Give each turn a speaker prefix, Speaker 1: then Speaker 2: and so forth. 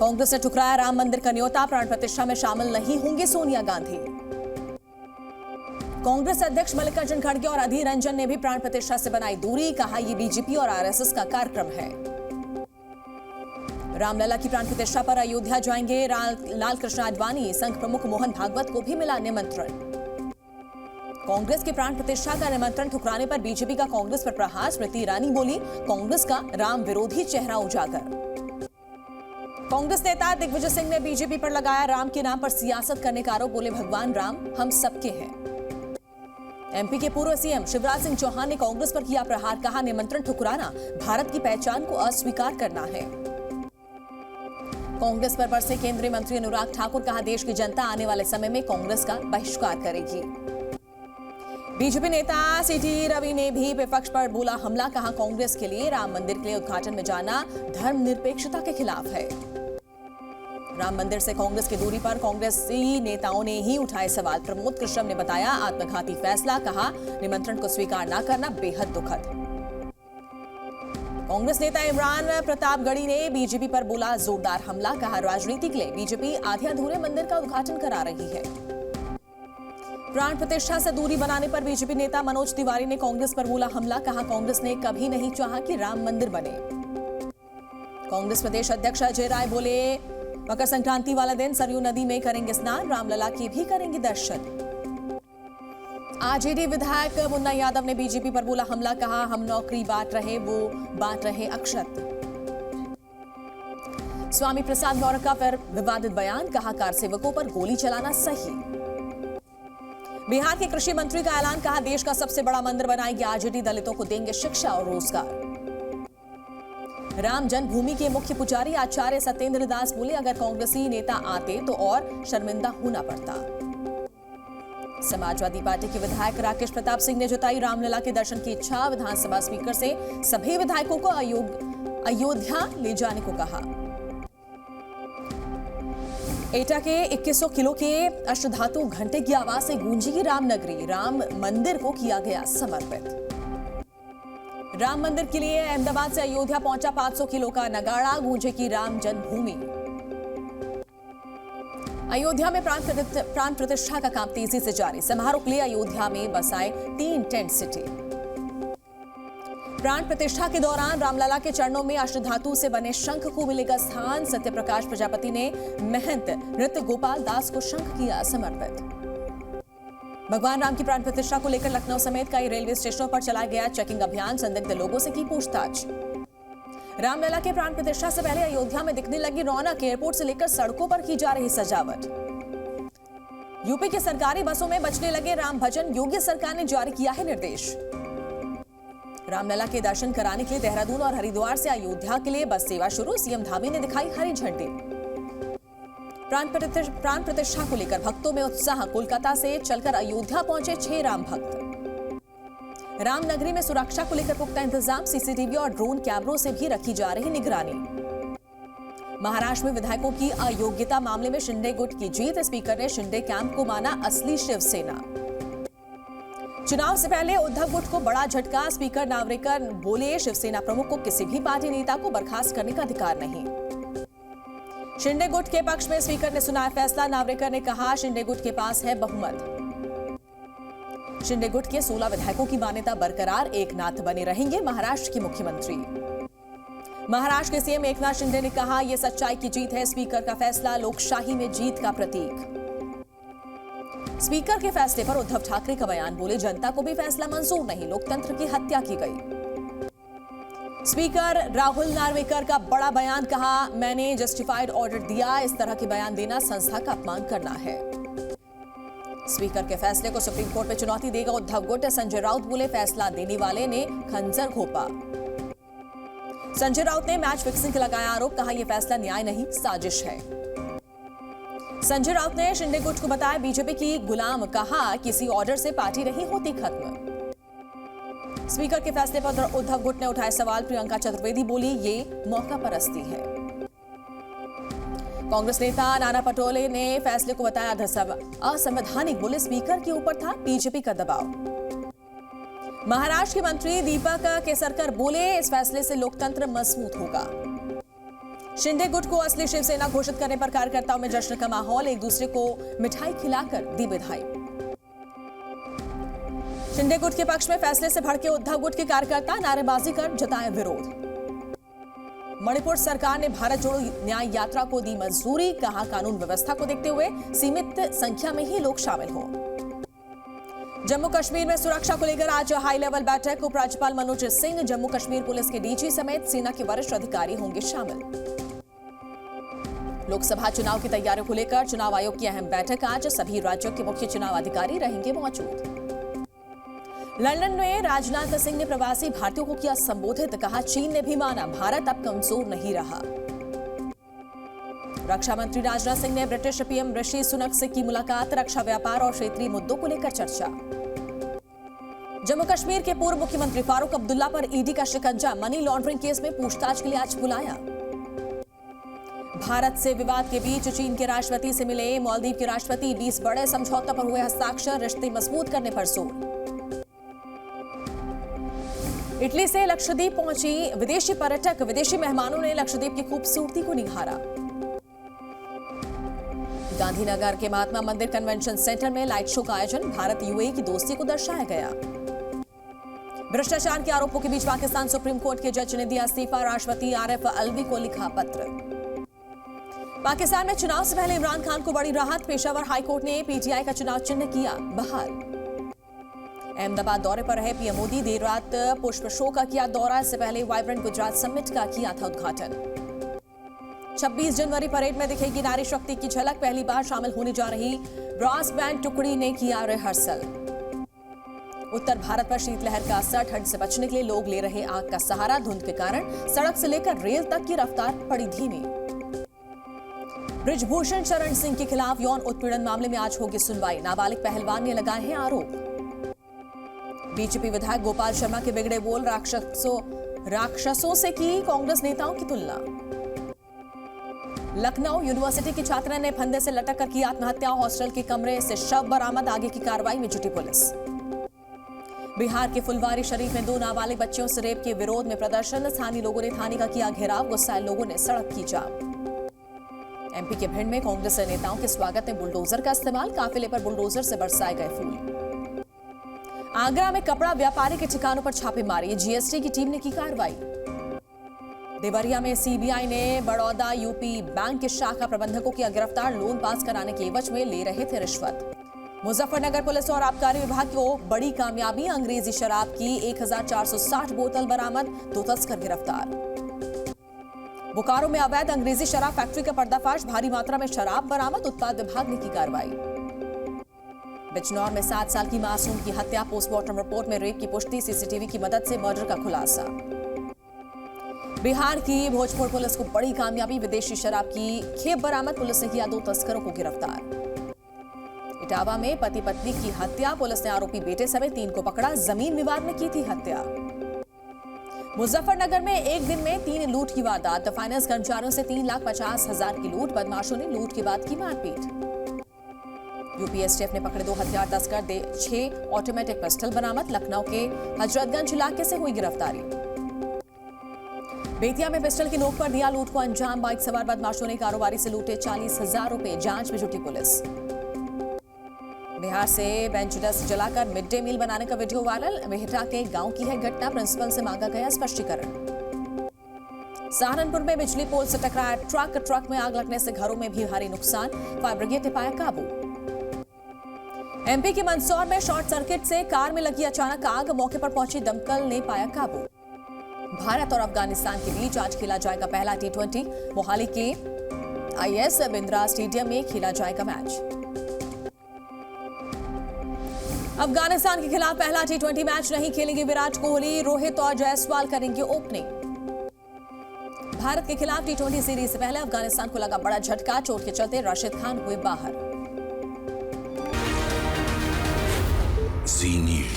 Speaker 1: कांग्रेस ने ठुकराया राम मंदिर का न्योता, प्राण प्रतिष्ठा में शामिल नहीं होंगी सोनिया गांधी। कांग्रेस अध्यक्ष मल्लिकार्जुन खड़गे और अधीर रंजन ने भी प्राण प्रतिष्ठा से बनाई दूरी, कहा यह बीजेपी और आरएसएस का कार्यक्रम है। रामलला की प्राण प्रतिष्ठा पर अयोध्या जाएंगे लाल कृष्ण आडवाणी, संघ प्रमुख मोहन भागवत को भी मिला निमंत्रण। कांग्रेस की प्राण प्रतिष्ठा का निमंत्रण ठुकराने पर बीजेपी का कांग्रेस पर प्रहार, स्मृति ईरानी बोली कांग्रेस का राम विरोधी चेहरा उजागर। कांग्रेस नेता दिग्विजय सिंह ने बीजेपी पर लगाया राम के नाम पर सियासत करने का आरोप, बोले भगवान राम हम सबके हैं। एमपी के पूर्व सीएम शिवराज सिंह चौहान ने कांग्रेस पर किया प्रहार, कहा निमंत्रण ठुकराना भारत की पहचान को अस्वीकार करना है। कांग्रेस पर बरसे केंद्रीय मंत्री अनुराग ठाकुर, कहा देश की जनता आने वाले समय में कांग्रेस का बहिष्कार करेगी। बीजेपी नेता सीटी रवि ने भी विपक्ष पर बोला हमला, कहा कांग्रेस के लिए राम मंदिर के लिए उद्घाटन में जाना धर्मनिरपेक्षता के खिलाफ है। राम मंदिर से कांग्रेस की दूरी पर कांग्रेसी नेताओं ने ही उठाए सवाल, प्रमोद कृष्ण ने बताया आत्मघाती फैसला, कहा निमंत्रण को स्वीकार न करना बेहद दुखद। कांग्रेस नेता इमरान प्रतापगढ़ी ने बीजेपी पर बोला जोरदार हमला, कहा राजनीति के लिए बीजेपी आधे अधूरे मंदिर का उद्घाटन करा रही है। प्राण प्रतिष्ठा से दूरी बनाने पर बीजेपी नेता मनोज तिवारी ने कांग्रेस पर बोला हमला, कहा कांग्रेस ने कभी नहीं चाहा कि राम मंदिर बने। कांग्रेस प्रदेश अध्यक्ष अजय राय बोले मकर संक्रांति वाला दिन सरयू नदी में करेंगे स्नान, रामलला की भी करेंगे दर्शन। आरजेडी विधायक मुन्ना यादव ने बीजेपी पर बोला हमला, कहा हम नौकरी बांट रहे वो बांट रहे अक्षत। स्वामी प्रसाद गौड़ का फिर विवादित बयान, कहा कार सेवकों पर गोली चलाना सही। बिहार के कृषि मंत्री का ऐलान, कहा देश का सबसे बड़ा मंदिर बनाएगी आरजेडी, दलितों को देंगे शिक्षा और रोजगार। राम जन्मभूमि के मुख्य पुजारी आचार्य सत्येंद्र दास बोले अगर कांग्रेसी नेता आते तो और शर्मिंदा होना पड़ता। समाजवादी पार्टी के विधायक राकेश प्रताप सिंह ने जताई रामलला के दर्शन की इच्छा, विधानसभा स्पीकर से सभी विधायकों को अयोध्या ले जाने को कहा। एटा के 2100 किलो के अष्टधातु घंटे की आवाज से गूंजी रामनगरी, राम मंदिर को किया गया समर्पित। राम मंदिर के लिए अहमदाबाद से अयोध्या पहुंचा 500 किलो का नगाड़ा, गूंजे की राम जन्मभूमि। अयोध्या में प्राण प्रतिष्ठा का काम तेजी से जारी, समारोह के लिए अयोध्या में बसाए 3 टेंट सिटी। प्राण प्रतिष्ठा के दौरान रामलला के चरणों में अष्टधातु से बने शंख को मिलेगा स्थान, सत्यप्रकाश प्रजापति ने महंत नृत्य गोपाल दास को शंख किया समर्पित। भगवान राम की प्राण प्रतिष्ठा को लेकर लखनऊ समेत कई रेलवे स्टेशनों पर चलाया गया चेकिंग अभियान, संदिग्ध लोगों से की पूछताछ। रामलला के प्राण प्रतिष्ठा से पहले अयोध्या में दिखने लगी रौनक, एयरपोर्ट से लेकर सड़कों पर की जा रही सजावट। यूपी की सरकारी बसों में बजने लगे राम भजन, योगी सरकार ने जारी किया है निर्देश। रामलला के दर्शन कराने के लिए देहरादून और हरिद्वार से अयोध्या के लिए बस सेवा शुरू, सीएम धामी ने दिखाई हरी झंडी। प्राण प्रतिष्ठा को लेकर भक्तों में उत्साह, कोलकाता से चलकर अयोध्या पहुंचे 6 राम भक्त। रामनगरी में सुरक्षा को लेकर पुख्ता इंतजाम, सीसीटीवी और ड्रोन कैमरों से भी रखी जा रही निगरानी। महाराष्ट्र में विधायकों की अयोग्यता मामले में शिंदे गुट की जीत, स्पीकर ने शिंदे कैंप को माना असली शिवसेना। चुनाव से पहले उद्धव गुट को बड़ा झटका, स्पीकर नावरेकर बोले शिवसेना प्रमुख को किसी भी पार्टी नेता को बर्खास्त करने का अधिकार नहीं। शिंदे गुट के पक्ष में स्पीकर ने सुनाया फैसला, नावरेकर ने कहा शिंदे गुट के पास है बहुमत। शिंदे गुट के 16 विधायकों की मान्यता बरकरार, एकनाथ बने रहेंगे महाराष्ट्र के मुख्यमंत्री। महाराष्ट्र के सीएम एकनाथ शिंदे ने कहा यह सच्चाई की जीत है, स्पीकर का फैसला लोकशाही में जीत का प्रतीक। स्पीकर के फैसले पर उद्धव ठाकरे का बयान, बोले जनता को भी फैसला मंजूर नहीं, लोकतंत्र की हत्या की गई। स्पीकर राहुल नार्वेकर का बड़ा बयान, कहा मैंने जस्टिफाइड ऑर्डर दिया, इस तरह के बयान देना संस्था का अपमान करना है। स्पीकर के फैसले को सुप्रीम कोर्ट में चुनौती देगा उद्धव गुट, संजय राउत बोले फैसला देने वाले ने खंजर घोंपा। संजय राउत ने मैच फिक्सिंग का लगाया आरोप, कहा यह फैसला न्याय नहीं साजिश है। संजय राउत ने शिंदे गुट को बताया बीजेपी की गुलाम, कहा किसी ऑर्डर से पार्टी नहीं होती खत्म। स्पीकर के फैसले पर उद्धव गुट ने उठाए सवाल, प्रियंका चतुर्वेदी बोली ये मौका परस्ती है। कांग्रेस नेता नाना पटोले ने फैसले को बताया असंवैधानिक, बोले स्पीकर के ऊपर था बीजेपी का दबाव। महाराष्ट्र के मंत्री दीपक केसरकर बोले इस फैसले से लोकतंत्र मजबूत होगा। शिंदे गुट को असली शिवसेना घोषित करने पर कार्यकर्ताओं में जश्न का माहौल, एक दूसरे को मिठाई खिलाकर दी बधाई। शिंदे गुट के पक्ष में फैसले से भड़के उद्धव गुट के कार्यकर्ता नारेबाजी कर जताए विरोध। मणिपुर सरकार ने भारत जोड़ो न्याय यात्रा को दी मंजूरी, कहा कानून व्यवस्था को देखते हुए सीमित संख्या में ही लोग शामिल हो। जम्मू कश्मीर में सुरक्षा को लेकर आज हाई लेवल बैठक, उपराज्यपाल मनोज सिंह, जम्मू कश्मीर पुलिस के डीजी समेत सेना के वरिष्ठ अधिकारी होंगे शामिल। लोकसभा चुनाव की तैयारियों को लेकर चुनाव आयोग की अहम बैठक आज, सभी राज्यों के मुख्य चुनाव अधिकारी रहेंगे मौजूद। लंदन में राजनाथ सिंह ने प्रवासी भारतीयों को किया संबोधित, कहा चीन ने भी माना भारत अब कमजोर नहीं रहा। रक्षा मंत्री राजनाथ सिंह ने ब्रिटिश पीएम ऋषि सुनक से की मुलाकात, रक्षा व्यापार और क्षेत्रीय मुद्दों को लेकर चर्चा। जम्मू कश्मीर के पूर्व मुख्यमंत्री फारूक अब्दुल्ला पर ईडी का शिकंजा, मनी लॉन्ड्रिंग केस में पूछताछ के लिए आज बुलाया। भारत से विवाद के बीच चीन के राष्ट्रपति से मिले मालदीव के राष्ट्रपति, 20 बड़े समझौते पर हुए हस्ताक्षर, रिश्ते मजबूत करने पर जोर। इटली से लक्षद्वीप पहुंची विदेशी पर्यटक, विदेशी मेहमानों ने लक्षद्वीप की खूबसूरती को निखारा। गांधीनगर के महात्मा मंदिर कन्वेंशन सेंटर में लाइट शो का आयोजन, भारत यूएई की दोस्ती को दर्शाया गया। भ्रष्टाचार के आरोपों के बीच पाकिस्तान सुप्रीम कोर्ट के जज ने दिया इस्तीफा, राष्ट्रपति आरिफ अलवी को लिखा पत्र। पाकिस्तान में चुनाव से पहले इमरान खान को बड़ी राहत, पेशावर हाईकोर्ट ने पीटीआई का चुनाव चिन्ह किया बहाल। अहमदाबाद दौरे पर रहे पीएम मोदी, देर रात पुष्प शो का किया दौरा, इससे पहले वाइब्रेंट गुजरात समिट का किया था उद्घाटन। 26 जनवरी परेड में दिखेगी नारी शक्ति की झलक, पहली बार शामिल होने जा रही ब्रास बैंड टुकड़ी ने किया रिहर्सल। उत्तर भारत पर शीतलहर का असर, ठंड से बचने के लिए लोग ले रहे आग का सहारा, धुंध के कारण सड़क से लेकर रेल तक की रफ्तार पड़ी धीमी। बृजभूषण शरण सिंह के खिलाफ यौन उत्पीड़न मामले में आज होगी सुनवाई, नाबालिग पहलवान ने लगाए हैं आरोप। बीजेपी विधायक गोपाल शर्मा के बिगड़े बोल, राक्षसों से की कांग्रेस नेताओं की तुलना। लखनऊ यूनिवर्सिटी की छात्रा ने फंदे से लटक कर की आत्महत्या, हॉस्टल के कमरे से शव बरामद, आगे की कार्रवाई में जुटी पुलिस। बिहार के फुलवारी शरीफ में 2 नाबालिग बच्चियों से रेप के विरोध में प्रदर्शन, स्थानीय लोगों ने थाने का किया घेराव, गुस्साए लोगों ने सड़क की जाम। एमपी के भिंड में कांग्रेस नेताओं के स्वागत में बुलडोजर का इस्तेमाल, काफिले पर बुलडोजर से बरसाए गए फूल। आगरा में कपड़ा व्यापारी के ठिकानों पर छापेमारी, जीएसटी की टीम ने की कार्रवाई। देवरिया में सीबीआई ने बड़ौदा यूपी बैंक के शाखा प्रबंधकों किया गिरफ्तार, लोन पास कराने के एवज में ले रहे थे रिश्वत। मुजफ्फरनगर पुलिस और आबकारी विभाग को बड़ी कामयाबी, अंग्रेजी शराब की 1460 बोतल बरामद, 2 तस्कर गिरफ्तार। बोकारो में अवैध अंग्रेजी शराब फैक्ट्री का पर्दाफाश, भारी मात्रा में शराब बरामद, उत्पाद विभाग ने की कार्रवाई। बिजनौर में 7 साल की मासूम की हत्या, पोस्टमार्टम रिपोर्ट में रेप की पुष्टि, सीसीटीवी की मदद से मर्डर का खुलासा। बिहार की भोजपुर पुलिस को बड़ी कामयाबी, विदेशी शराब की खेप बरामद, पुलिस ने किया 2 तस्करों को गिरफ्तार। इटावा में पति पत्नी की हत्या, पुलिस ने आरोपी बेटे समेत 3 को पकड़ा, जमीन विवाद में की थी हत्या। मुजफ्फरनगर में एक दिन में 3 लूट की वारदात, फाइनेंस कर्मचारियों से 3,50,000 की लूट, बदमाशों ने लूट के बाद की मारपीट। यूपीएसटीएफ ने पकड़े 2 हथियार तस्कर, 6 ऑटोमेटिक पिस्टल बरामद, लखनऊ के हजरतगंज इलाके से हुई गिरफ्तारी। बेतिया में पिस्टल की नोक पर दिया लूट को अंजाम, बाइक सवार बदमाशों ने कारोबारी से लूटे 40,000 रुपए, जांच में जुटी पुलिस। बिहार से बेंचडस जलाकर मिड डे मील बनाने का वीडियो वायरल, मेहटा के गांव की है घटना, प्रिंसिपल से मांगा गया स्पष्टीकरण। सहारनपुर में बिजली पोल से टकराया ट्रक में आग लगने से घरों में भी भारी नुकसान, फायर ब्रिगेड ने पाया काबू। एमपी के मंदसौर में शॉर्ट सर्किट से कार में लगी अचानक आग, मौके पर पहुंची दमकल ने पाया काबू। भारत और अफगानिस्तान के बीच आज खेला जाएगा पहला T20, मोहाली के IS बिंद्रा स्टेडियम में खेला जाएगा मैच। अफगानिस्तान के खिलाफ पहला T20 मैच नहीं खेलेंगे विराट कोहली, रोहित और जायसवाल करेंगे ओपनिंग। भारत के खिलाफ T20 सीरीज से पहले अफगानिस्तान को लगा बड़ा झटका, चोट के चलते राशिद खान हुए बाहर।
Speaker 2: Zee News।